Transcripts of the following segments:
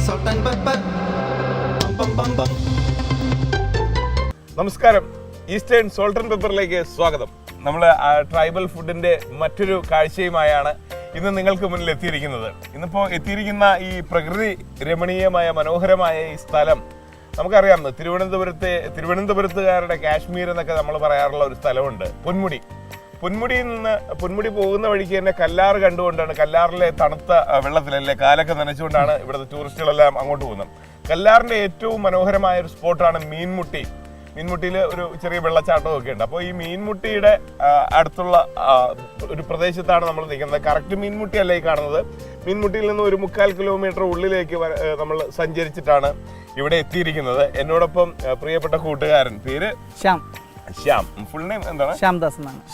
salt and pepper. Bum bum bum bum. നമസ്കാരം, eastern salt and പെപ്പറിലേക്ക് സ്വാഗതം. നമ്മൾ tribal ഫുഡിന്റെ മറ്റൊരു കാഴ്ചയുമായാണ് ഇന്ന് നിങ്ങൾക്ക് മുന്നിൽ എത്തിയിരിക്കുന്നത്. ഇന്നിപ്പോൾ എത്തിയിരിക്കുന്ന ഈ പ്രകൃതി രമണീയമായ മനോഹരമായ ഈ സ്ഥലം നമുക്കറിയാം, തിരുവനന്തപുരത്തുകാരുടെ കാശ്മീർ എന്നൊക്കെ നമ്മൾ പറയാറുള്ള ഒരു സ്ഥലമുണ്ട്, പൊന്മുടി. പൊന്മുടി പോകുന്ന വഴിക്ക് തന്നെ കല്ലാറ് കണ്ടുകൊണ്ടാണ്, കല്ലാറിലെ തണുത്ത വെള്ളത്തിലല്ലേ കാലൊക്കെ നനച്ചുകൊണ്ടാണ് ഇവിടുത്തെ ടൂറിസ്റ്റുകളെല്ലാം അങ്ങോട്ട് പോകുന്നത്. കല്ലാറിന്റെ ഏറ്റവും മനോഹരമായ ഒരു സ്പോട്ടാണ് മീൻമുട്ടി. മീൻമുട്ടിയിൽ ഒരു ചെറിയ വെള്ളച്ചാട്ടവും ഒക്കെ ഉണ്ട്. അപ്പോൾ ഈ മീൻമുട്ടിയുടെ അടുത്തുള്ള ഒരു പ്രദേശത്താണ് നമ്മൾ നിൽക്കുന്നത്. കറക്റ്റ് മീൻമുട്ടി അല്ല ഈ കാണുന്നത്. മീൻമുട്ടിയിൽ നിന്ന് ഒരു 3/4 കിലോമീറ്റർ ഉള്ളിലേക്ക് നമ്മൾ സഞ്ചരിച്ചിട്ടാണ് ഇവിടെ എത്തിയിരിക്കുന്നത്. എന്നോടൊപ്പം പ്രിയപ്പെട്ട കൂട്ടുകാരൻ, പേര് ശ്യാം, ഫുൾ നെയിം എന്താണ്?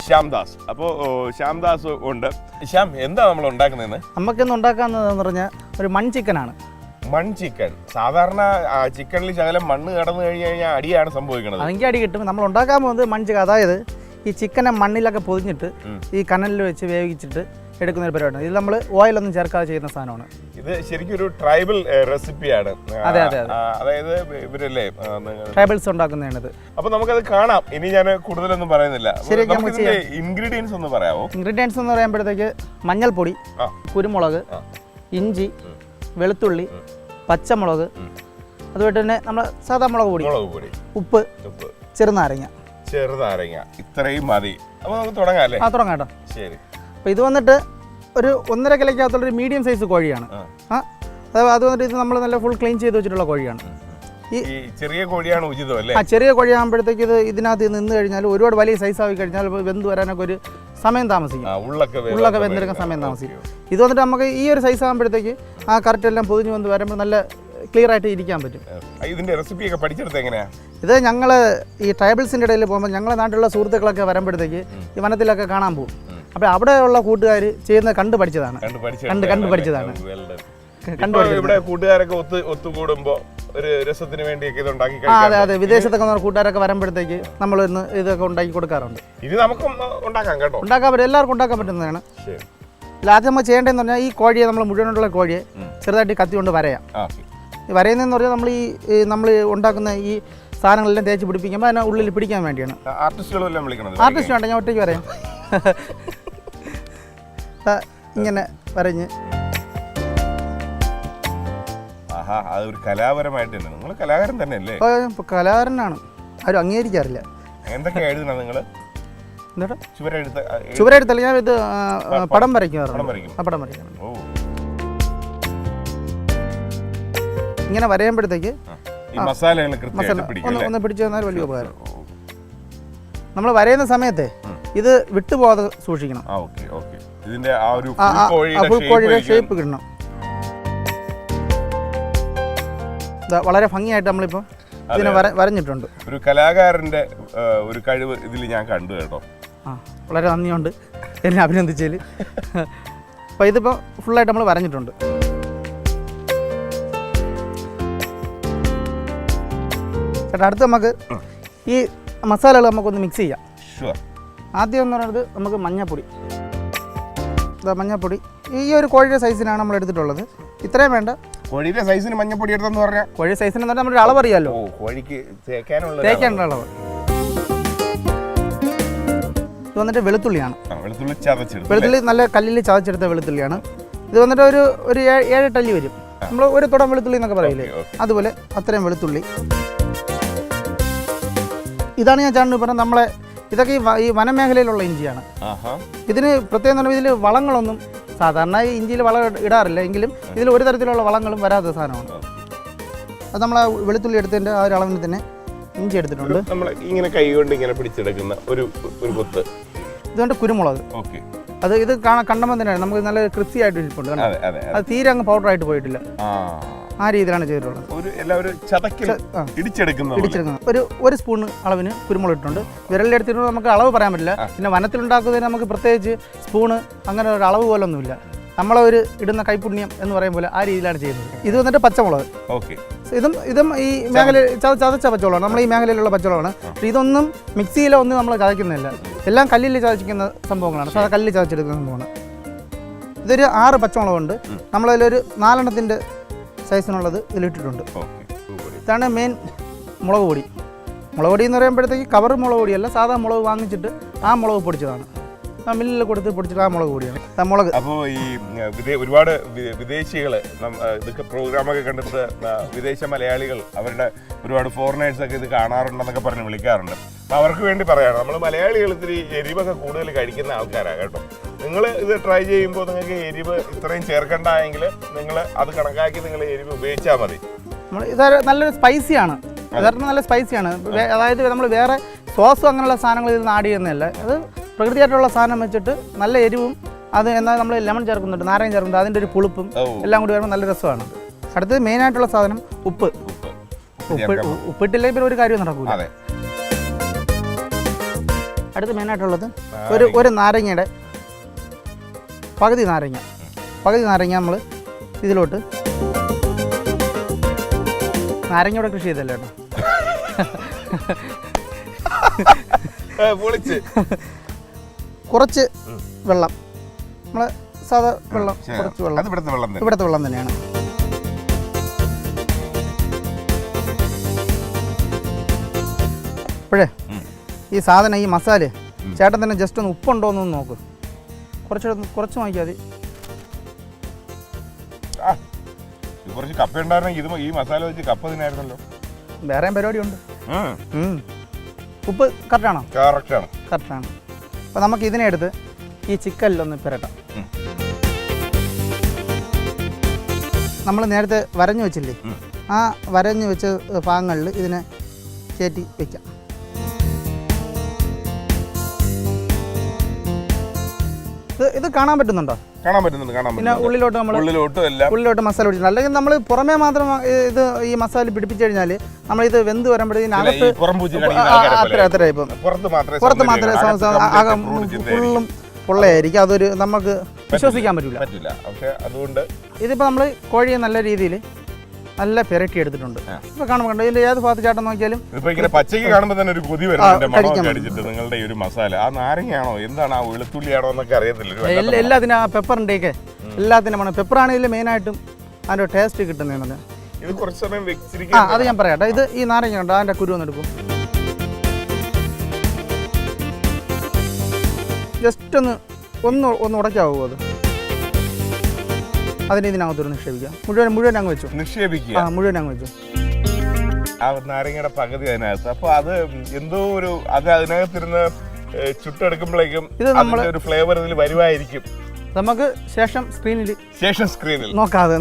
ശ്യാംദാസ്. അപ്പോൾ ശ്യാംദാസ് ഉണ്ട്. ശ്യാം, എന്താ നമ്മൾ ഉണ്ടാക്കുന്നതെന്ന്? നമുക്കിന്ന് ഉണ്ടാക്കാന്ന് പറഞ്ഞാൽ ഒരു മൺ ചിക്കനാണ്. മൺ ചിക്കൻ. സാധാരണ ചിക്കനിൽ ശകലം മണ്ണ് കടന്നു കഴിഞ്ഞാൽ അടിയാണ് സംഭവിക്കുന്നത്. അതെങ്കിൽ അടി കിട്ടും. നമ്മൾ ഉണ്ടാക്കാൻ പോകുന്നത് മൺ ചിക്കൻ, അതായത് ഈ ചിക്കനെ മണ്ണിലൊക്കെ പൊതിഞ്ഞിട്ട് ഈ കനലിൽ വെച്ച് വേവിച്ചിട്ട് എടുക്കുന്ന ഒരു പരിപാടിയാണ്. ഇത് നമ്മൾ ഓയിലൊന്നും ചേർക്കാതെ ചെയ്യുന്ന സാധനമാണ്. ഇത് ശരിക്കും ഒരു ട്രൈബൽ റെസിപ്പിയാണ്. അതെ, അതായത് ഇവരല്ലേ ട്രൈബൽസ് ഉണ്ടാക്കുന്നതാണിത്. അപ്പൊ നമുക്കത് കാണാം. ഇനി ഞാൻ കൂടുതലൊന്നും പറയുന്നില്ല. ഇൻഗ്രീഡിയൻസ് ഒന്ന് പറയാമോ? ഇൻഗ്രീഡിയൻസ് എന്ന് പറയുമ്പോഴത്തേക്ക് മഞ്ഞൾപ്പൊടി, കുരുമുളക്, ഇഞ്ചി, വെളുത്തുള്ളി, പച്ചമുളക്, അതുപോലെ തന്നെ നമ്മൾ സാധാ മുളക് പൊടി, ഉപ്പ്, ചെറുനാരങ്ങ. ഇത്രയും മതി. അപ്പൊ നമുക്ക് തുടങ്ങാം അല്ലേ? തുടങ്ങാം കേട്ടോ. ശരി. അപ്പോൾ ഇത് വന്നിട്ട് ഒരു 1.5 കിലോയ്ക്കകത്തുള്ളൊരു മീഡിയം സൈസ് കോഴിയാണ്. അത് വന്നിട്ട് ഇത് നമ്മൾ നല്ല ഫുൾ ക്ലീൻ ചെയ്ത് വെച്ചിട്ടുള്ള കോഴിയാണ്. ഈ ചെറിയ കോഴിയാണ് ഉചിതം അല്ലേ? ചെറിയ കോഴിയാകുമ്പോഴത്തേക്ക് ഇത് ഇതിനകത്ത് നിന്ന് കഴിഞ്ഞാൽ ഒരുപാട് വലിയ സൈസ് ആയി കഴിഞ്ഞാൽ വെന്ത് വരാനൊക്കെ ഒരു സമയം താമസിക്കും. ഉള്ളൊക്കെ വെന്തെടുക്കാൻ സമയം താമസിക്കും. ഇത് വന്നിട്ട് നമുക്ക് ഈ ഒരു സൈസ് ആകുമ്പോഴത്തേക്ക് ആ കറക്റ്റ് എല്ലാം പൊതിഞ്ഞ് വന്ന് വരുമ്പോൾ നല്ല ക്ലിയർ ആയിട്ട് ഇരിക്കാൻ പറ്റും. ഇതിന്റെ റെസിപ്പിയൊക്കെ പഠിച്ചെടുത്ത് എങ്ങനെയാണ്? ഇത് ഞങ്ങൾ ഈ ട്രൈബൽസിൻ്റെ ഇടയിൽ പോകുമ്പോൾ ഞങ്ങളുടെ നാട്ടിലുള്ള സുഹൃത്തുക്കളൊക്കെ വരുമ്പോഴത്തേക്ക് ഈ വനത്തിലൊക്കെ കാണാൻ പോകും. അപ്പോൾ അവിടെയുള്ള കൂട്ടുകാർ ചെയ്യുന്നത് കണ്ടു പഠിച്ചതാണ്. ഇവിടെ കൂട്ടുകാരൊക്കെ ഒത്തുകൂടുമ്പോ ഒരു രസത്തിന് വേണ്ടിയൊക്കെ ഇത് ഉണ്ടാക്കി. അതെ, വിദേശത്തൊക്കെ കൂട്ടുകാരൊക്കെ വരുമ്പോഴത്തേക്ക് നമ്മൾ ഇതൊക്കെ ഉണ്ടാക്കി കൊടുക്കാറുണ്ട്. ഇത് നമുക്കും ഉണ്ടാക്കാൻ കേട്ടോ, ഉണ്ടാക്കാൻ പറ്റും, എല്ലാവർക്കും ഉണ്ടാക്കാൻ പറ്റുന്നതാണ്. ആദ്യം നമ്മൾ ചെയ്യേണ്ടതെന്ന് പറഞ്ഞാൽ ഈ കോഴിയെ നമ്മൾ മുഴുവനുള്ള കോഴിയെ ചെറുതായിട്ട് കത്തി കൊണ്ട് വരയാം. ഈ വരയുന്നതെന്ന് പറഞ്ഞാൽ നമ്മൾ ഉണ്ടാക്കുന്ന ഈ സാധനങ്ങളെല്ലാം തേച്ച് പിടിപ്പിക്കുമ്പോൾ അതിനെ ഉള്ളിൽ പിടിക്കാൻ വേണ്ടിയാണ്. ആർട്ടിസ്റ്റ് വേണ്ട, ഞാൻ ഒറ്റയ്ക്ക് വരയാം. ഇങ്ങനെ വരഞ്ഞ് അതൊരു കലാപരമായിട്ട് തന്നെ. നിങ്ങൾ കലാകാരൻ തന്നെയല്ലേ? കലാകാരനാണ്, ആരും അംഗീകരിക്കാറില്ല. എന്തൊക്കെയാ എഴുതണം നിങ്ങൾ? ചുവരെഴുത്തല്ല, ഞാൻ ഇത് പടം വരയ്ക്കാറുണ്ട്. പടം വരയ്ക്കാറുണ്ട്. ഇങ്ങനെ വരയുമ്പോഴത്തേക്ക് ഒന്ന് പിടിച്ചു തന്നാൽ വലിയ ഉപകാരം. നമ്മൾ വരയുന്ന സമയത്ത് ഇത് വിട്ടുപോകാതെ സൂക്ഷിക്കണം. ഫുൾ കോഴിയുടെ ഷേപ്പ് കിട്ടണം. വളരെ ഭംഗിയായിട്ട് നമ്മളിപ്പോൾ ഇതിനെ വരഞ്ഞിട്ടുണ്ട്. ഒരു കലാകാരന്റെ ഒരു കഴിവ് ഇതിൽ ഞാൻ കണ്ടു കേട്ടോ. വളരെ നന്ദിയുണ്ട് എന്നെ അഭിനന്ദിച്ചതിൽ. അപ്പോൾ ഇതിപ്പോൾ ഫുള്ളായിട്ട് നമ്മൾ വരഞ്ഞിട്ടുണ്ട്. ചേട്ടാ, അടുത്ത് നമുക്ക് ഈ മസാലകൾ നമുക്കൊന്ന് മിക്സ് ചെയ്യാം. ആദ്യം എന്ന് പറയുന്നത് നമുക്ക് മഞ്ഞൾപ്പൊടി. മഞ്ഞൾപ്പൊടി ഈ ഒരു കോഴിയുടെ സൈസിനാണ് നമ്മൾ എടുത്തിട്ടുള്ളത്. ഇത്രയും വേണ്ട. കോഴിയുടെ സൈസിന് മഞ്ഞൾപ്പൊടി എടുത്തെന്ന് പറഞ്ഞാൽ കോഴി സൈസിന് പറഞ്ഞാൽ നമ്മുടെ അളവ് അറിയാമല്ലോ, കോഴിക്ക് തേക്കാനുള്ള അളവ്. ഇത് വന്നിട്ട് വെളുത്തുള്ളിയാണ്. വെളുത്തുള്ളി നല്ല കല്ലിൽ ചതച്ചെടുത്ത വെളുത്തുള്ളിയാണ്. ഇത് വന്നിട്ട് ഒരു 7 ടല്ലി വരും. നമ്മൾ ഒരു തുടം വെളുത്തുള്ളി എന്നൊക്കെ പറയില്ലേ, അതുപോലെ അത്രയും വെളുത്തുള്ളി. ഇതാണ് ഞാൻ ചാണ്ട് പറഞ്ഞത്. നമ്മളെ ഇതൊക്കെ ഈ വനമേഖലയിലുള്ള ഇഞ്ചിയാണ്. ഇതിന് പ്രത്യേകം ഇതിൽ വളങ്ങളൊന്നും സാധാരണ ഈ ഇഞ്ചിയിൽ വളം ഇടാറില്ല, എങ്കിലും ഇതിൽ ഒരു തരത്തിലുള്ള വളങ്ങളും വരാത്ത സാധനമാണ്. അത് നമ്മൾ ആ വെളുത്തുള്ളി എടുത്തതിൻ്റെ ആ ഒരു അളവിന് തന്നെ ഇഞ്ചി എടുത്തിട്ടുണ്ട്. നമ്മൾ ഇങ്ങനെ കൈ കൊണ്ട് ഇങ്ങനെ പിടിച്ചെടുക്കുന്ന ഒരു കൊത്ത്. ഇതുകൊണ്ട് കുരുമുളക്. ഇത് കണ്ടപ്പോൾ തന്നെയാണ് നമുക്ക് നല്ല ക്രിസ്പി ആയിട്ട് ഇരിപ്പുണ്ട്. അത് തീരെ അങ്ങ് പൗഡറായിട്ട് പോയിട്ടില്ല. ആ രീതിയിലാണ് ചെയ്തിട്ടുള്ളത്. ഒരു സ്പൂൺ അളവിന് കുരുമുളക് ഇട്ടിട്ടുണ്ട്. വിരലിലെടുത്തിട്ട് നമുക്ക് അളവ് പറയാൻ പറ്റില്ല. പിന്നെ വനത്തിലുണ്ടാക്കുന്നതിന് നമുക്ക് പ്രത്യേകിച്ച് സ്പൂണ് അങ്ങനെ ഒരു അളവ് പോലൊന്നുമില്ല. നമ്മളൊരു ഇടുന്ന കൈപുണ്യം എന്ന് പറയും പോലെ ആ രീതിയിലാണ് ചെയ്യുന്നത്. ഇത് വന്നിട്ട് പച്ചമുളക്. ഇതും ഈ മേഖല ചതച്ച പച്ചമുളകാണ്. നമ്മൾ ഈ മേഖലയിലുള്ള പച്ചമുളകാണ്. ഇതൊന്നും മിക്സിയിലോ ഒന്നും നമ്മൾ ചതയ്ക്കുന്നില്ല. എല്ലാം കല്ലിൽ ചതച്ചിരിക്കുന്ന സംഭവങ്ങളാണ്. സാധാ കല്ലിൽ ചതച്ചെടുക്കുന്ന സംഭവമാണ്. ഇതൊരു 6 പച്ചമുളകുണ്ട്. നമ്മളതിലൊരു 4 എണ്ണത്തിൻ്റെ സൈസിനുള്ളത് ഇതിലിട്ടിട്ടുണ്ട്. ഓക്കെ. ഇതാണ് മെയിൻ മുളക് പൊടി. മുളക് പൊടി എന്ന് പറയുമ്പോഴത്തേക്ക് കവർ മുളക് പൊടിയല്ല, സാധാ മുളക് വാങ്ങിച്ചിട്ട് ആ മുളക് പൊടിച്ചതാണ്. ആ മില്ലിൽ കൊടുത്ത് പൊടിച്ചിട്ട് ആ മുളക് പൊടിയാണ് മുളക്. അപ്പോൾ ഈ ഒരുപാട് വിദേശികൾ ഇതൊക്കെ പ്രോഗ്രാമൊക്കെ കണ്ടിട്ട് വിദേശ മലയാളികൾ അവരുടെ ഒരുപാട് ഫോറിനേഴ്സൊക്കെ ഇത് കാണാറുണ്ടെന്നൊക്കെ പറഞ്ഞ് വിളിക്കാറുണ്ട്. അപ്പോൾ അവർക്ക് വേണ്ടി പറയാണ്, നമ്മൾ മലയാളികൾ ഇത്തിരി എരിവൊക്കെ കൂടുതൽ കഴിക്കുന്ന ആൾക്കാരാണ് കേട്ടോ. നിങ്ങൾ ഇത് ട്രൈ ചെയ്യുമ്പോൾ നിങ്ങൾക്ക് എരിവ് ഇത്രയും ചേർക്കണ്ടെങ്കിൽ നിങ്ങൾ അത് കണക്കാക്കി നിങ്ങൾ എരിവ് ഉപയോഗിച്ചാൽ മതി. ഇത് നല്ലൊരു സ്പൈസിയാണ്, യഥാർത്ഥം നല്ല സ്പൈസിയാണ്. അതായത് നമ്മൾ വേറെ സോസും അങ്ങനെയുള്ള സാധനങ്ങൾ ഇതിൽ ആഡ് ചെയ്യുന്നതല്ല, അത് പ്രകൃതിയായിട്ടുള്ള സാധനം വെച്ചിട്ട് നല്ല എരിവും അത് എന്നാൽ നമ്മൾ ലെമൺ ചേർക്കുന്നുണ്ട്, നാരങ്ങ ചേർക്കുന്നുണ്ട്, അതിൻ്റെ ഒരു പുളിപ്പും എല്ലാം കൂടി വരുമ്പോൾ നല്ല രസമാണ്. അടുത്തത് മെയിനായിട്ടുള്ള സാധനം ഉപ്പ്. ഉപ്പിട്ടില്ലെങ്കിൽ പിന്നെ ഒരു കാര്യം നടക്കൂല. അടുത്ത് മെയിനായിട്ടുള്ളത് ഒരു നാരങ്ങയുടെ പകുതി നാരങ്ങ നമ്മൾ ഇതിലോട്ട്, നാരങ്ങയോടെ കൃഷി ചെയ്തല്ലേ കേട്ടോ, കുറച്ച് വെള്ളം, നമ്മളെ സാധാ വെള്ളം, കുറച്ച് വെള്ളം, ഇവിടുത്തെ വെള്ളം തന്നെയാണ്. അപ്പോഴേ ഈ സാധനം, ഈ മസാല ചേട്ടൻ തന്നെ ജസ്റ്റ് ഒന്ന് ഉപ്പുണ്ടോ എന്നൊന്ന് നോക്ക്. കുറച്ച് നോക്കിയാൽ മതി. കുറച്ച് കപ്പ ഉണ്ടായിരുന്നെങ്കിൽ ഇത് ഈ മസാല വെച്ച് കപ്പ തിന്നായിരുന്നല്ലോ. വേറെയും പരിപാടിയുണ്ട്. ഉപ്പ് കറക്റ്റാണോ? കറക്റ്റാണ്. അപ്പോൾ നമുക്ക് ഇതിനെ എടുത്ത് ഈ ചിക്കനിലൊന്ന് പുരട്ടാം. നമ്മൾ നേരത്തെ വരഞ്ഞു വെച്ചില്ലേ, ആ വരഞ്ഞു വെച്ച ഭാഗങ്ങളിൽ ഇതിനെ കയറ്റി വയ്ക്കാം. ഇത് കാണാൻ പറ്റുന്നുണ്ടോ? കാണാൻ പറ്റുന്നുണ്ട്. പിന്നെ ഉള്ളിലോട്ട് മസാല പിടിച്ചിട്ടുണ്ട്. അല്ലെങ്കിൽ നമ്മൾ പുറമേ മാത്രം ഇത് ഈ മസാല പിടിപ്പിച്ചു കഴിഞ്ഞാൽ നമ്മളിത് വെന്ത് വരുമ്പോഴത്തേക്കും അകത്ത് അത്ര ഇപ്പം പുറത്ത് മാത്രമേ ഫുള്ളും പൊള്ളയായിരിക്കും. അതൊരു നമുക്ക് വിശ്വസിക്കാൻ പറ്റില്ല. അതുകൊണ്ട് ഇതിപ്പോൾ നമ്മൾ കോഴിയെ നല്ല രീതിയിൽ നല്ല പെരട്ടി എടുത്തിട്ടുണ്ട്. ഇപ്പൊ കാണുമ്പോൾ കണ്ടോ, ഇതിന്റെ ഏത് ഭാഗത്ത് ചാട്ടം നോക്കിയാലും പച്ചക്ക് കാണുമ്പോൾ തന്നെ ഒരു കൊതി വരുന്നുണ്ട്. നിങ്ങളുടെ ഈ ഒരു മസാല ആ നാരങ്ങയാണോ എന്താണ് ആ വെളുത്തുള്ളിയാണോ എന്നൊക്കെ അറിയത്തില്ല. എല്ലാത്തിനും ആ പെപ്പറിൻ്റെയൊക്കെ എല്ലാത്തിനും വേണം. പെപ്പറാണെങ്കിൽ മെയിനായിട്ടും അതിൻ്റെ ടേസ്റ്റ് കിട്ടുന്നതാണ്. ഇത് കുറച്ച് സമയം വെച്ചിരിക്കും. അത് ഞാൻ പറയാട്ടെ. ഇത് ഈ നാരങ്ങ ഉണ്ടോ, അതിൻ്റെ കുരു ഒന്ന് എടുക്കും. ജസ്റ്റ് ഒന്ന് ഉടയ്ക്കാവോ? അത് അതിന് ഇതിനകത്തൊരു നിക്ഷേപിക്കാം. മുഴുവൻ അങ്ങ് വെച്ചു. മുഴുവൻ അങ്ങ് വെച്ചു. ആ നാരങ്ങയുടെ പകുതി അതിനകത്ത്. അപ്പൊ അത് എന്തോ ഒരു അത് അതിനകത്തിരുന്ന് ചുട്ടെടുക്കുമ്പോഴേക്കും ഒരു ഫ്ലേവർ ഇതിൽ വരുമായിരിക്കും. നമുക്ക് ശേഷം സ്ക്രീനിൽ നോക്കാതെ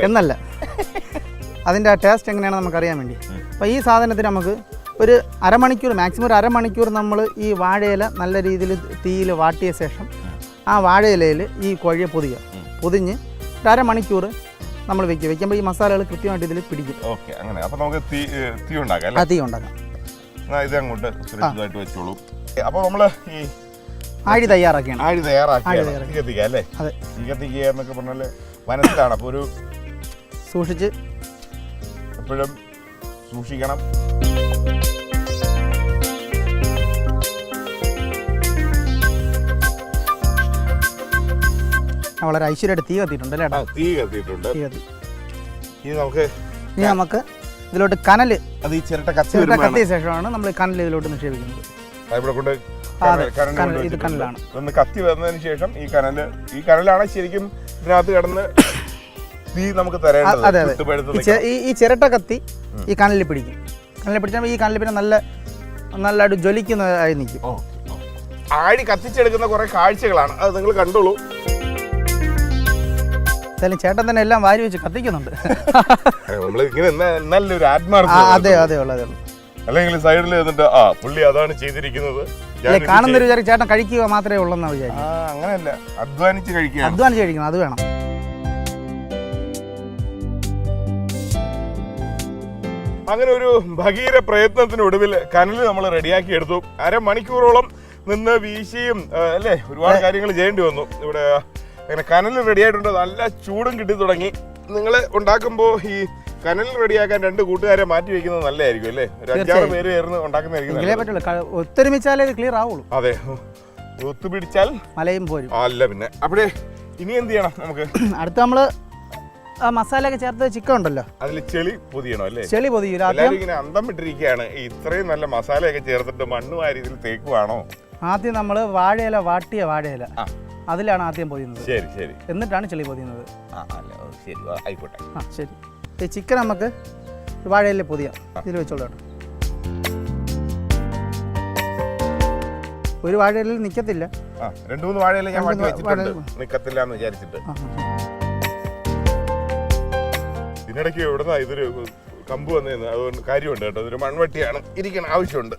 എന്നല്ല, അതിൻ്റെ ആ ടേസ്റ്റ് എങ്ങനെയാണ് നമുക്ക് അറിയാൻ വേണ്ടി. അപ്പോൾ ഈ സാധനത്തിന് നമുക്ക് ഒരു അരമണിക്കൂർ, മാക്സിമം ഒരു അരമണിക്കൂർ നമ്മൾ ഈ വാഴയില നല്ല രീതിയിൽ തീയിൽ വാട്ടിയ ശേഷം ആ വാഴയിലയിൽ ഈ കോഴിയെ പൊതിഞ്ഞ് ഒരു അരമണിക്കൂർ നമ്മൾ വെക്കുമ്പോൾ ഈ മസാലകൾ കൃത്യമായിട്ട് ഇതിൽ പിടിക്കും. ഓക്കെ, അങ്ങനെ. അപ്പോൾ നമുക്ക് തീ ഉണ്ടാക്കാം. തീ ഉണ്ടാക്കാം. ഇത് അങ്ങോട്ട് സുരക്ഷിതമായിട്ട് വെച്ചോളൂ. അപ്പോൾ നമ്മൾ ഈ ആഴി തയ്യാറാക്കിയാണ്. കത്തിക്കുക അല്ലേ? അതെ. ഈ കത്തിക്കുക എന്നൊക്കെ പറഞ്ഞാൽ വനത്തിലാണ്. അപ്പോൾ ഒരു സൂക്ഷിച്ച് എപ്പോഴും സൂക്ഷിക്കണം. വളരെ ഐശ്വര്യമായിട്ട് തീ കത്തിയിട്ടുണ്ട് അല്ലേ? തീ കത്തിയിട്ടുണ്ട്. ഇനി നമുക്ക് ഇതിലോട്ട് കനല്, അത് ഈ ചിരട്ട കത്തിയ ശേഷമാണ് നമ്മൾ കനൽ ഇതിലോട്ട് നിക്ഷേപിക്കുന്നത്. ഇത് കനലാണ്. ഒന്ന് കത്തി വന്നതിന് ശേഷം ഈ കനലാണ് ശരിക്കും ഇതിനകത്ത് കിടന്ന് തീ നമുക്ക് തരേണ്ടത്. ഈ ചിരട്ട കത്തി ഈ കനലിൽ പിടിക്കും. കനലിൽ പിടിച്ചാൽ ഈ കനലിൽ പിന്നെ നല്ലതായിട്ട് ജ്വലിക്കുന്നതായി നിൽക്കും. ആഴി കത്തിച്ചെടുക്കുന്ന കുറെ കാഴ്ചകളാണ്, അത് നിങ്ങൾ കണ്ടോളൂ. ചേട്ടൻ തന്നെ എല്ലാം വാരി വെച്ച് കത്തിക്കുന്നുണ്ട്. നല്ലൊരു ആത്മാർത്ഥത. അതെ. അല്ലെങ്കിൽ സൈഡിൽ നിന്നിട്ട് പുള്ളി അതാണ് ചെയ്തിരിക്കുന്നത് കാണുന്ന ഒരു വിചാരം ചേട്ടൻ കഴിക്കുക മാത്രമേ ഉള്ളെന്നാ വിചാരിക്കും. അങ്ങനെയല്ല, അധ്വാനിച്ച് കഴിക്കണം, അത് വേണം. അങ്ങനെ ഒരു ഭഗീര പ്രയത്നത്തിനൊടുവിൽ കനൽ നമ്മൾ റെഡിയാക്കി എടുത്തു. അരമണിക്കൂറോളം നിന്ന് വീശിയും അല്ലേ ഒരുപാട് കാര്യങ്ങൾ ചെയ്യേണ്ടി വന്നു. ഇവിടെ അങ്ങനെ കനൽ റെഡി ആയിട്ടുണ്ട്. നല്ല ചൂടും കിട്ടി തുടങ്ങി. നിങ്ങൾ ഉണ്ടാക്കുമ്പോൾ ഈ കനൽ റെഡിയാക്കാൻ 2 കൂട്ടുകാരെ മാറ്റി വെക്കുന്നത് നല്ലതായിരിക്കും അല്ലേ? ഒരു 5-6 പേര് ചേർന്ന് ഉണ്ടാക്കുന്നതായിരിക്കും. ഒത്തൊരുമിച്ചാലേ ക്ലിയർ ആവുള്ളൂ. അതെ, ഒത്തുപിടിച്ചാൽ മലയും പോരും. അല്ല പിന്നെ. അപ്പോഴേ ഇനി എന്ത് ചെയ്യണം? നമുക്ക് അടുത്ത് നമ്മൾ ആ മസാലയൊക്കെ ചേർത്ത് ചിക്കൻ ഉണ്ടല്ലോ, അതിൽ ചെളി പൊതിയണം അല്ലേ? ചെളി പൊതിയില്ല. എല്ലാവരും ഇങ്ങനെ അന്തം വിട്ടിരിക്കുകയാണ്, ഇത്രയും നല്ല മസാലയൊക്കെ ചേർത്തിട്ട് മണ്ണുമായ രീതിയിൽ തേക്കുവാണോ? ആദ്യം നമ്മൾ വാഴയില, വാട്ടിയ വാഴയില അതിലാണ് ആദ്യം പൊതിയുന്നത്. ശരി ശരി. എന്നിട്ടാണ് ചെളി പൊതിയുന്നത്. ശരി, ആയിക്കോട്ടെ. ശരി. ഈ ചിക്കൻ നമുക്ക് വാഴയില പൊതിയാം. ഇതിൽ വെച്ചോളൂ. ഒരു വാഴയില നിൽക്കത്തില്ല. 2-3 വാഴയില ഞാൻ മാറ്റി വെച്ചിട്ടുണ്ട്, നിക്കത്തില്ല എന്ന് വിചാരിച്ചിട്ട്. ഇതിനിടയ്ക്ക് എവിടുന്ന ഇതൊരു കമ്പ് വന്നതെന്ന് അതുകൊണ്ട് കാര്യമുണ്ട് കേട്ടോ. ഇതൊരു മൺവെട്ടിയാണ്, ഇരിക്കണം, ആവശ്യമുണ്ട്.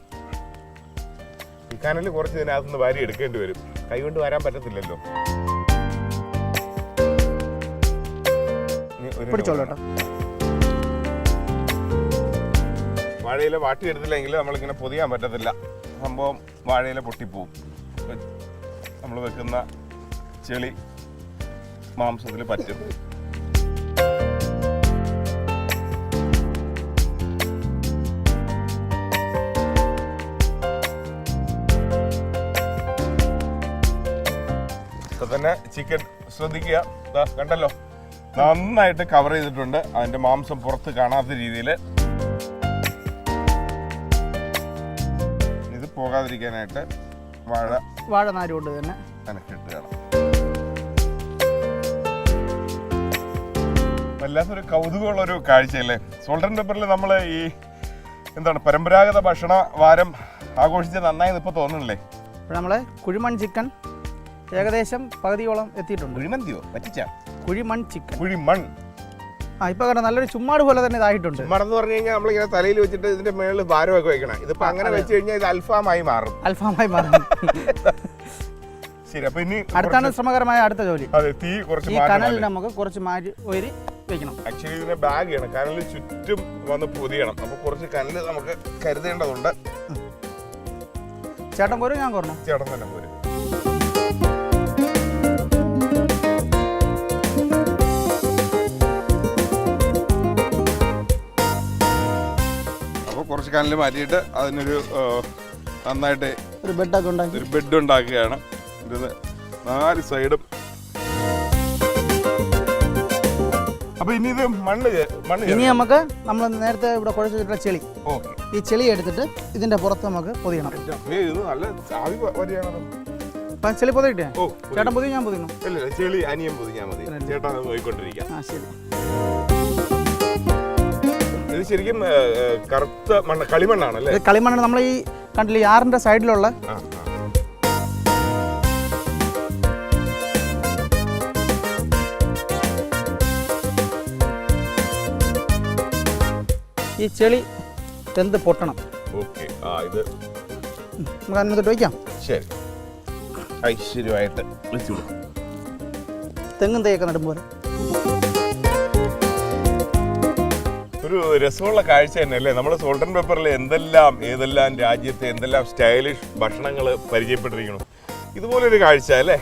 ഈ കനൽ കുറച്ച് ഇതിനകത്തുനിന്ന് വാരി എടുക്കേണ്ടി വരും, കൈകൊണ്ട് വരാൻ പറ്റത്തില്ലല്ലോ. പിടിച്ചോളൂ. വാഴയില വാട്ടിയെടുത്തില്ലെങ്കിൽ നമ്മളിങ്ങനെ പൊതിയാൻ പറ്റത്തില്ല, സംഭവം വാഴയില പൊട്ടിപ്പോവും. നമ്മൾ വെക്കുന്ന ചെളി മാംസത്തിൽ പറ്റും. ഇപ്പൊ തന്നെ ചിക്കൻ ശ്രദ്ധിക്കുക, കണ്ടല്ലോ, നന്നായിട്ട് കവർ ചെയ്തിട്ടുണ്ട്. അതിന്റെ മാംസം പുറത്ത് കാണാത്ത രീതിയിൽ. ഇത് പോകാതിരിക്കാനായിട്ട് വാഴ നാര് കൊണ്ട് തന്നെ നനക്കിട്ടുകയാണ്. വല്ലാത്തൊരു കൗതുകമുള്ളൊരു കാഴ്ചയല്ലേ. സോൾട്ട് ആൻഡ് പെപ്പറിൽ നമ്മൾ ഈ എന്താണ് പരമ്പരാഗത ഭക്ഷണ വാരം ആഘോഷിച്ച് നന്നായി ഇപ്പോൾ തോന്നുന്നില്ലേ? ഇപ്പോൾ നമ്മളെ കുഴിമൺ ചിക്കൻ ഏകദേശം പകുതിയോളം എത്തിയിട്ടുണ്ട്. കുഴിമന്തിയോ പറ്റിച്ച കുഴിമൺ ചിക്കൻ, കുഴിമൺ. ഇപ്പൊ കണ്ട നല്ലൊരു ചുമ്മാട് പോലെ തന്നെ ഇതായിട്ടുണ്ട്. ചുമ്മാടെന്ന് പറഞ്ഞു കഴിഞ്ഞാൽ നമ്മളിങ്ങനെ തലയിൽ വെച്ചിട്ട് ഇതിന്റെ മേളിൽ ഭാരമൊക്കെ വെക്കണം. ഇതിപ്പോ അങ്ങനെ വെച്ച് കഴിഞ്ഞാൽ ഇത് അൽഫാമായി മാറും. ശരി, അപ്പൊ ഇനി അടുത്താണ് ശ്രമകരമായ അടുത്ത ജോലി. അതെ, തീ കുറച്ച് ഈ കനലിൽ നമുക്ക് കുറച്ച് മാറ്റി ഒരു വെക്കണം. ആക്ച്വലി ഇതിനെ ബാഗ് ചെയ്യണം, കനലിൽ ചുറ്റും വന്ന് പൊതിയണം. അപ്പൊ കുറച്ച് കനല് നമുക്ക് കരുതേണ്ടതുണ്ട്. ചേട്ടൻ പോരും, ഞാൻ കോരണം? ചേട്ടൻ തന്നെ പോരും. കുറച്ച് കനൽ മാറ്റിയിട്ട് അതിനൊരു നന്നായിട്ട് ഒരു ബെഡൊക്കെ ഉണ്ടാക്കി ഒരു ബെഡ് ഉണ്ടാക്കുകയാണ്. ഇത് 4 സൈഡും. അപ്പൊ ഇനി ഇത് മണ്ണ് ഇനി നമുക്ക് നമ്മൾ നേരത്തെ ഇവിടെ കുഴച്ചിട്ടുള്ള ചെളി, ഈ ചെളി എടുത്തിട്ട് ഇതിന്റെ പുറത്ത് നമുക്ക് പൊതിയണം. ഇത് നല്ല ആവി വരികയാണോ? ചെളി പൊതിയിട്ടേ ചേട്ടൻ പൊതി, ഞാൻ പൊതിയുന്നു. ഇല്ല, ചെളി അനിയൻ പൊതിഞ്ഞാൽ മതി, ചേട്ടൻ അത് പോയിക്കൊണ്ടിരിക്കാം. ശരി. ഇത് ശരിക്കും കറുത്ത മണ്ണ്, കളിമണ്ണാണല്ലേ? കളിമണ്ണ്. നമ്മൾ ഈ കണ്ടില്ലേ ഈ ആറിന്റെ സൈഡിലുള്ള ഈ ചെളി എന്ത് പൊട്ടണം. ഓക്കെ, ഇത് നമുക്ക് അതിനകത്ത് വയ്ക്കാം. ശരി, ഐശ്വര്യമായിട്ട് വിളിച്ചു. തെങ്ങും തേയൊക്കെ നടുമ്പോൾ ഒരു രസമുള്ള കാഴ്ച തന്നെയല്ലേ. നമ്മൾ സോൾട്ട് ആൻഡ് പെപ്പറിൽ ഏതെല്ലാം രാജ്യത്തെ എന്തെല്ലാം സ്റ്റൈലിഷ് ഭക്ഷണങ്ങൾ പരിചയപ്പെട്ടിരിക്കണം. ഇതുപോലൊരു കാഴ്ച അല്ലേ.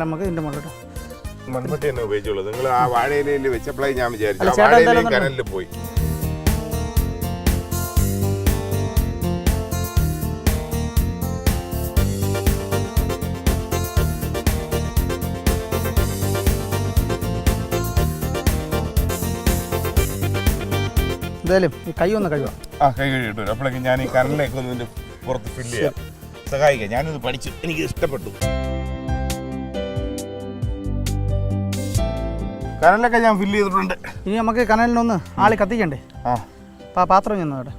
നമുക്ക് ഇതിന്റെ മുകളിലോട്ട് മൺമട്ടി തന്നെ ഉപയോഗിച്ചുള്ളൂ. നിങ്ങൾ ആ വാഴയിലയിൽ വെച്ചപ്പോഴേ ഞാൻ വിചാരിച്ചു കനലിൽ പോയി. എന്തായാലും ഈ കൈ ഒന്ന് കഴുകാം. കൈ കഴുകിട്ട് വരും. അപ്പോഴേക്കും ഞാൻ ഈ കനലിലേക്ക് ഒന്ന് പുറത്ത് ഫില്ല് ചെയ്യാം, സഹായിക്കാം. ഞാനിത് പഠിച്ചു, എനിക്ക് ഇഷ്ടപ്പെട്ടു. കനലൊക്കെ ഞാൻ ഫില്ല് ചെയ്തിട്ടുണ്ട്. ഇനി നമുക്ക് കനലിനൊന്ന് ആളി കത്തിക്കണ്ടേ? പാത്രം ചെന്നു അവിടെ.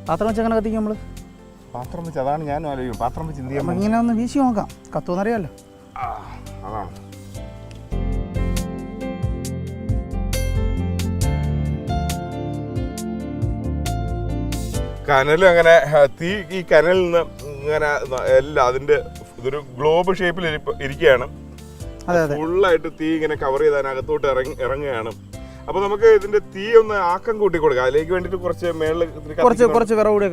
പാത്രം വെച്ച് അങ്ങനെ കത്തിക്കും നമ്മൾ. പാത്രം വെച്ച്, അതാണ് ഞാനും ആലോചിക്കും. പാത്രം വെച്ച് എന്ത് ചെയ്യാം? ഇങ്ങനെ ഒന്ന് വീശി നോക്കാം, കത്തുമെന്നറിയാമല്ലോ. അതാണ്. കനലും അങ്ങനെ തീ ഈ കനലിൽ നിന്ന് ഇങ്ങനെ എല്ലാം അതിന്റെ ഇതൊരു ഗ്ലോബ് ഷേപ്പിൽ ഇരിക്കുകയാണ്. ഫുള്ളായിട്ട് തീ ഇങ്ങനെ കവർ ചെയ്ത് അതിനകത്തോട്ട് ഇറങ്ങുകയാണ്. അപ്പൊ നമുക്ക് ഇതിന്റെ തീ ഒന്ന് ആക്കം കൂട്ടി കൊടുക്കാം. അതിലേക്ക് വേണ്ടിട്ട് കുറച്ച് മേളിൽ കുറച്ച് വിറകൂടെ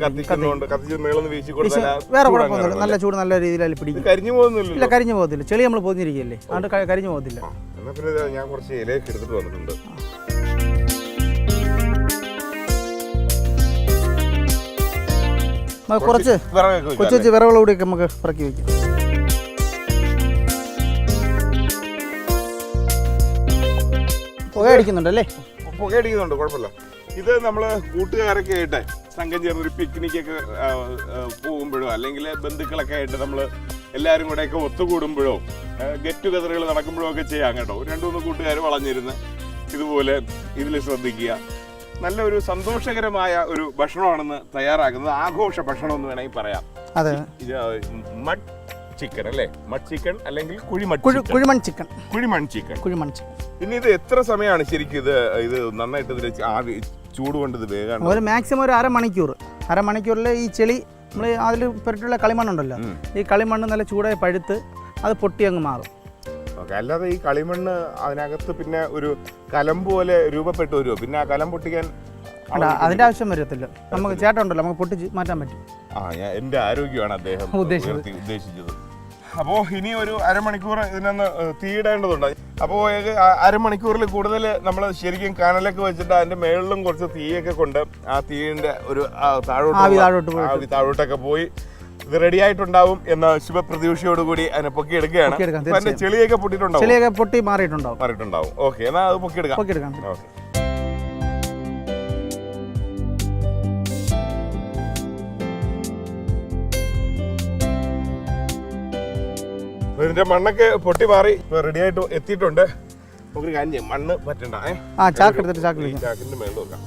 കത്തിക്കുന്നുണ്ട്. കത്തിച്ച് മേളൊന്ന് വീശി കൊടുത്താൽ വേറെ കുഴപ്പമൊന്നുമില്ല. നല്ല ചൂട് നല്ല രീതിയിൽ പിടിക്കും. കരിഞ്ഞു പോകുന്നില്ല. കരിഞ്ഞു പോകത്തില്ല. ചെളി നമ്മൾ പൊതിഞ്ഞിരിക്കുകയല്ലേ, അതുകൊണ്ട് കരിഞ്ഞു പോകത്തില്ല. എന്നാ പിന്നെ ഞാൻ കുറച്ച് ഇലയൊക്കെ എടുത്തിട്ട് വന്നിട്ടുണ്ട്. കുറച്ച് വിറവുകൂടിയൊക്കെ നമുക്ക് ഇറക്കി വയ്ക്കാം. പുകയടിക്കുന്നുണ്ടല്ലേ? പുകയടിക്കുന്നുണ്ട്, കുഴപ്പമില്ല. ഇത് നമ്മൾ കൂട്ടുകാരൊക്കെ ആയിട്ട് സംഘം ചേർന്ന് ഒരു പിക്നിക്കൊക്കെ പോകുമ്പോഴോ അല്ലെങ്കിൽ ബന്ധുക്കളൊക്കെ ആയിട്ട് നമ്മൾ എല്ലാവരും കൂടെയൊക്കെ ഒത്തുകൂടുമ്പോഴോ ഗെറ്റ് ടുഗദറുകൾ നടക്കുമ്പോഴോ ഒക്കെ ചെയ്യാം കേട്ടോ. 2-3 കൂട്ടുകാർ വളഞ്ഞിരുന്ന് ഇതുപോലെ ഇതിൽ ശ്രദ്ധിക്കുക. നല്ലൊരു സന്തോഷകരമായ ഒരു ഭക്ഷണമാണെന്ന് തയ്യാറാക്കുന്നത്. ആഘോഷ ഭക്ഷണം എന്ന് വേണമെങ്കിൽ പറയാം. അതെ, മഡ് ചിക്കൻ അല്ലേ? മഡ് ചിക്കൻ അല്ലെങ്കിൽ കുഴിമൺ ചിക്കൻ. പിന്നെ ഇത് എത്ര സമയമാണ് ശരിക്കും ഇത് നന്നായിട്ട് ഇതിൽ ചൂട് കൊണ്ട് ഇത് വേഗം? ഒരു മാക്സിമം ഒരു അരമണിക്കൂറിൽ ഈ ചെളി നമ്മൾ അതിൽ പുരട്ടുള്ള കളിമണ്ണുണ്ടല്ലോ, ഈ കളിമണ്ണ് നല്ല ചൂടായി പഴുത്ത് അത് പൊട്ടി അങ്ങ് മാറും. ഓക്കെ. അല്ലാതെ ഈ കളിമണ്ണ് അതിനകത്ത് പിന്നെ ഒരു കലം പോലെ രൂപപ്പെട്ടു വരുമോ? പിന്നെ ആ കലം പൊട്ടിക്കാൻ അതിന്റെ ആവശ്യം വരത്തില്ല. നമുക്ക് ചേട്ടനുണ്ടല്ലോ, നമുക്ക് പൊട്ടിച്ച് മാറ്റാൻ പറ്റും. എന്റെ ആരോഗ്യമാണ് അദ്ദേഹം ഉദ്ദേശിച്ചത്. അപ്പോൾ ഇനി ഒരു അരമണിക്കൂർ ഇതിനൊന്ന് തീയിടേണ്ടതുണ്ട്. അപ്പോൾ അരമണിക്കൂറിൽ കൂടുതൽ നമ്മൾ ശരിക്കും കനലൊക്കെ വെച്ചിട്ട് അതിന്റെ മേളിലും കുറച്ച് തീയൊക്കെ കൊണ്ട് ആ തീയിന്റെ ഒരു താഴോട്ടൊക്കെ പോയി ഇത് റെഡി ആയിട്ടുണ്ടാവും എന്ന ശുഭപ്രതീക്ഷയോടുകൂടി അതിനെ പൊക്കിയെടുക്കുകയാണ്. അതിന്റെ ചെളിയൊക്കെ പൊട്ടി മാറിയിട്ടുണ്ടാവും. ഓക്കെ, എന്നാൽ അത് പൊക്കിയെടുക്കാം. ഓക്കെ. ഇതിന്റെ മണ്ണൊക്കെ പൊട്ടി മാറി റെഡി ആയിട്ട് എത്തിയിട്ടുണ്ട്. നമുക്ക് കാര്യം ചെയ്യാം, മണ്ണ് പറ്റണ്ട. ചാക്കിന്റെ മേളിൽ നോക്കാം.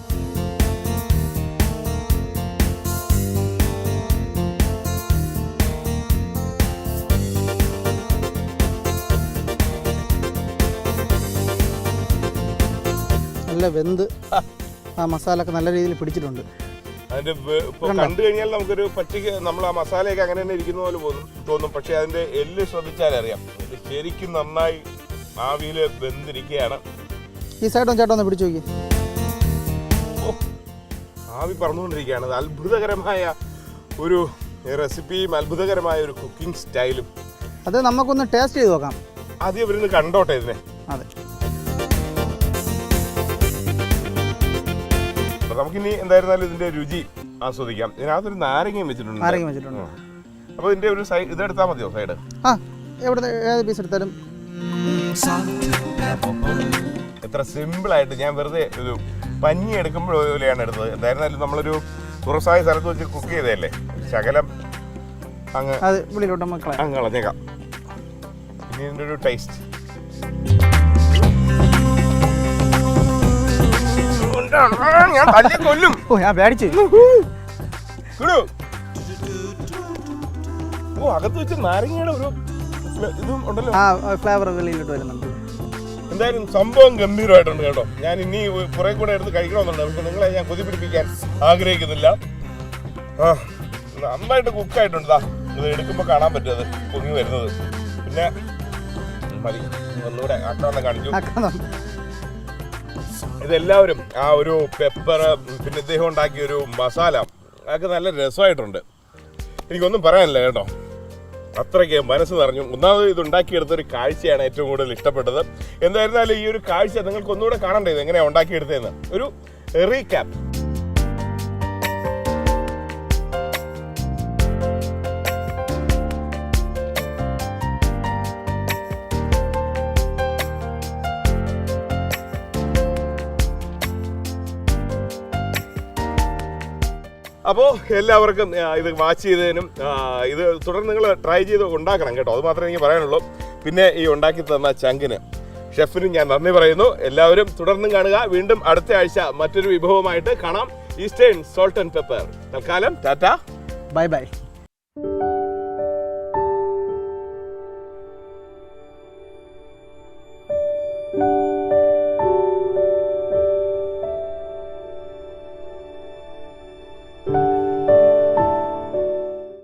നല്ല വെന്ത് ആ മസാല ഒക്കെ നല്ല രീതിയിൽ പിടിച്ചിട്ടുണ്ട്. അതിന്റെ കണ്ടു കഴിഞ്ഞാൽ നമുക്കൊരു പറ്റിക്ക് നമ്മൾ ആ മസാലയൊക്കെ അങ്ങനെ തന്നെ ഇരിക്കുന്ന പോലെ തോന്നും. പക്ഷെ അതിന്റെ എല്ല് ശ്രദ്ധിച്ചാലറിയാം, ഇത് ശരിക്കും നന്നായി ആവിയിൽ വെന്തിരിക്കുകയാണ്. ഈ സൈഡും ചേട്ടൻ ഒന്ന് പിടിച്ചു നോക്കി. ആവി പറന്നുകൊണ്ടിരിക്കുകയാണ്. അത് അത്ഭുതകരമായ ഒരു റെസിപ്പിയും അത്ഭുതകരമായ ഒരു കുക്കിംഗ് സ്റ്റൈലും. അത് നമുക്കൊന്ന് ടേസ്റ്റ് ചെയ്ത് നോക്കാം. ആദ്യം ഇവരിന്ന് കണ്ടോട്ടെ ഇതിനെ. അതെ, നമുക്കിനി എന്തായിരുന്നാലും ഇതിന്റെ രുചി ആസ്വദിക്കാം. ഇതിനകത്തൊരു നാരങ്ങയും വെച്ചിട്ടുണ്ട്. അപ്പൊ ഇതിന്റെ ഒരു ഇതെടുത്താൽ മതിയോ സൈഡ്? ഏത് പീസ് എടുത്താലും. എത്ര സിമ്പിൾ ആയിട്ട് ഞാൻ വെറുതെ ഒരു പഞ്ഞി എടുക്കുമ്പോഴാണ് എടുത്തത്. എന്തായിരുന്നാലും നമ്മളൊരു തുറസായ സ്ഥലത്ത് വെച്ച് കുക്ക് ചെയ്തതല്ലേ, ശകലം അങ്ങ് കളഞ്ഞേക്കാം. ഇനി ഇതിന്റെ ഒരു ടേസ്റ്റ്. ഞാൻ തല്ലി കൊല്ലും. അകത്ത് വെച്ച് നാരങ്ങയുടെ ഒരു ഇതും ഉണ്ടല്ലോ, ഫ്ലേവർ വെളിയിലോട്ട് വരുന്നുണ്ട്. എന്തായാലും സംഭവം ഗംഭീരമായിട്ടുണ്ട് കേട്ടോ. ഞാൻ ഇനി കുറെ കൂടെ എടുത്ത് കഴിക്കണമെന്നുണ്ട്. പക്ഷെ നിങ്ങളെ ഞാൻ കൊതിപ്പിടിപ്പിക്കാൻ ആഗ്രഹിക്കുന്നില്ല. നന്നായിട്ട് കുക്കായിട്ടുണ്ട്. ഇത് എടുക്കുമ്പോൾ കാണാൻ പറ്റും അത് പൊങ്ങി വരുന്നത്. പിന്നെ മതി, ഒന്നുകൂടെ ആക്കാന്ന് കാണിച്ചു. ഇതെല്ലാവരും ആ ഒരു പെപ്പർ പിന്നെ ഇദ്ദേഹം ഉണ്ടാക്കിയ ഒരു മസാല അതൊക്കെ നല്ല രസമായിട്ടുണ്ട്. എനിക്കൊന്നും പറയാനില്ല കേട്ടോ, അത്രയ്ക്ക് മനസ്സ് നിറഞ്ഞു. ഒന്നാമത് ഇത് ഉണ്ടാക്കിയെടുത്തൊരു കാഴ്ചയാണ് ഏറ്റവും കൂടുതൽ ഇഷ്ടപ്പെട്ടത്. എന്തായിരുന്നാലും ഈ ഒരു കാഴ്ച നിങ്ങൾക്ക് ഒന്നുകൂടെ കാണണ്ടേ എങ്ങനെയാണ് ഉണ്ടാക്കിയെടുത്തതെന്ന്. ഒരു റീക്യാപ്പ്. അപ്പോൾ എല്ലാവർക്കും ഇത് വാച്ച് ചെയ്തതിനും ഇത് തുടർന്ന് നിങ്ങൾ ട്രൈ ചെയ്ത് ഉണ്ടാക്കണം കേട്ടോ, അത് മാത്രമേ എനിക്ക് പറയാനുള്ളൂ. പിന്നെ ഈ ഉണ്ടാക്കി തന്ന ചങ്കിന് ഷെഫിനും ഞാൻ നന്ദി പറയുന്നു. എല്ലാവരും തുടർന്നും കാണുക. വീണ്ടും അടുത്ത ആഴ്ച മറ്റൊരു വിഭവമായിട്ട് കാണാം. Eastern salt and pepper. തൽക്കാലം ടാറ്റ, ബൈ ബൈ.